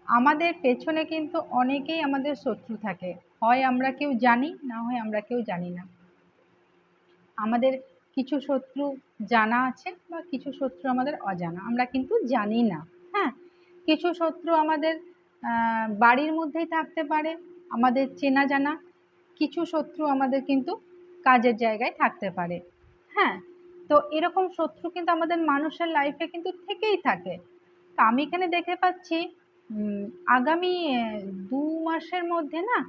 আমাদের পেছনে কিন্তু অনেকেই আমাদের শত্রু থাকে, হয় আমরা কেউ জানি, না হয় আমরা কেউ জানি না। আমাদের কিছু শত্রু জানা আছে বা কিছু শত্রু আমাদের অজানা, আমরা কিন্তু জানি না। হ্যাঁ, কিছু শত্রু আমাদের বাড়ির মধ্যেই থাকতে পারে, আমাদের চেনা জানা। কিছু শত্রু আমাদের কিন্তু কাজের জায়গায় থাকতে পারে। হ্যাঁ, তো এরকম শত্রু কিন্তু আমাদের মানুষের লাইফে কিন্তু থেকেই থাকে। তো আমি এখানে দেখতে পাচ্ছি আগামী 2 মাসের মধ্যে না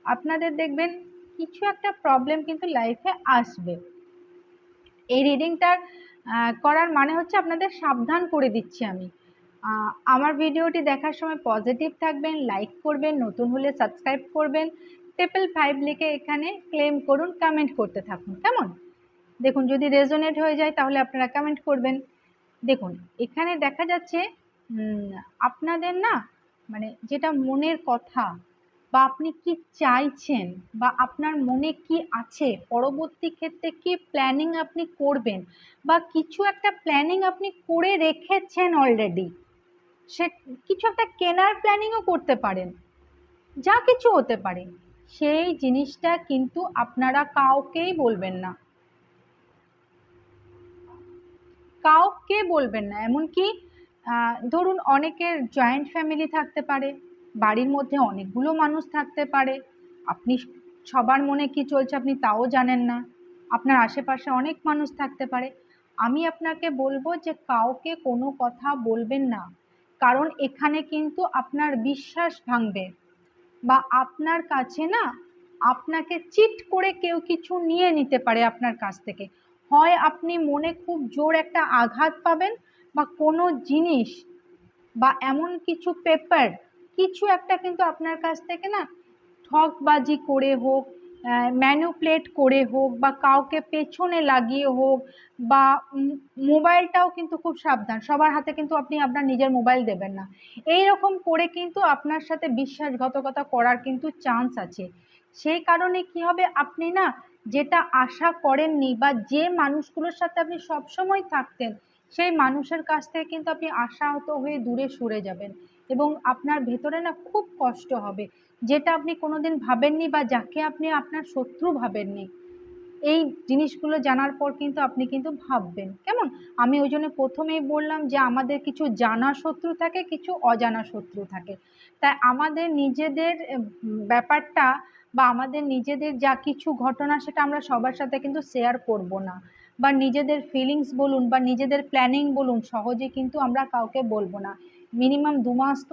আপনাদের দেখবেন কিছু একটা প্রবলেম কিন্তু লাইফে আসবে। এই রিডিংটার করার মানে হচ্ছে আপনাদের সাবধান করে দিচ্ছি আমি। আমার ভিডিওটি দেখার সময় পজিটিভ থাকবেন, লাইক করবেন, নতুন হলে সাবস্ক্রাইব করবেন, 555 লিখে এখানে ক্লেম করুন, কমেন্ট করতে থাকুন। কেমন? দেখুন, যদি রেজোনেট হয়ে যায় তাহলে আপনারা কমেন্ট করবেন। দেখুন, এখানে দেখা যাচ্ছে আপনাদের না মানে যেটা মনের কথা বা আপনি কি চাইছেন বা আপনার মনে কি আছে, পরবর্তী ক্ষেত্রে কি প্ল্যানিং আপনি করবেন বা কিছু একটা প্ল্যানিং আপনি করে রেখেছেন অলরেডি, সে কিছু একটা কেনার প্ল্যানিংও করতে পারেন, যা কিছু হতে পারে, সেই জিনিসটা কিন্তু আপনারা কাউকেই বলবেন না, কাউকে বলবেন না। এমনকি ধরুন অনেকের জয়েন্ট ফ্যামিলি থাকতে পারে, বাড়ির মধ্যে অনেকগুলো মানুষ থাকতে পারে, আপনি সবার মনে কি চলছে আপনি তাও জানেন না, আপনার আশেপাশে অনেক মানুষ থাকতে পারে। আমি আপনাকে বলবো যে কাউকে কোনো কথা বলবেন না, কারণ এখানে কিন্তু আপনার বিশ্বাস ভাঙবে বা আপনার কাছে না আপনাকে চিট করে কেউ কিছু নিয়ে নিতে পারে আপনার কাছ থেকে। হয় আপনি মনে খুব জোর একটা আঘাত পাবেন বা কোনো জিনিস বা এমন কিছু পেপার কিছু একটা কিন্তু আপনার কাছ থেকে না ঠকবাজি করে হোক, ম্যানুপ্লেট করে হোক বা কাউকে পেছনে লাগিয়ে হোক বা মোবাইলটাও কিন্তু খুব সাবধান, সবার হাতে কিন্তু আপনি আপনার নিজের মোবাইল দেবেন না। এই রকম করে কিন্তু আপনার সাথে বিশ্বাসঘাতকতা করার কিন্তু চান্স আছে। সেই কারণে কি হবে, আপনি না যেটা আশা করেননি বা যে মানুষগুলোর সাথে আপনি সবসময় থাকতেন সেই মানুষের কাছ থেকে কিন্তু আপনি আশাহত হয়ে দূরে সরে যাবেন এবং আপনার ভেতরে না খুব কষ্ট হবে, যেটা আপনি কোনোদিন ভাবেননি বা যাকে আপনি আপনার শত্রু ভাবেননি। এই জিনিসগুলো জানার পর কিন্তু আপনি কিন্তু ভাববেন। কেমন? আমি ওই জন্য প্রথমেই বললাম যে আমাদের কিছু জানা শত্রু থাকে, কিছু অজানা শত্রু থাকে। তাই আমাদের নিজেদের ব্যাপারটা বা আমাদের নিজেদের যা কিছু ঘটনা সেটা আমরা সবার সাথে কিন্তু শেয়ার করব না, বা নিজেদের ফিলিংস বলুন বা নিজেদের প্ল্যানিং বলুন সহজে কিন্তু আমরা কাউকে বলবো না। মিনিমাম 2 মাস তো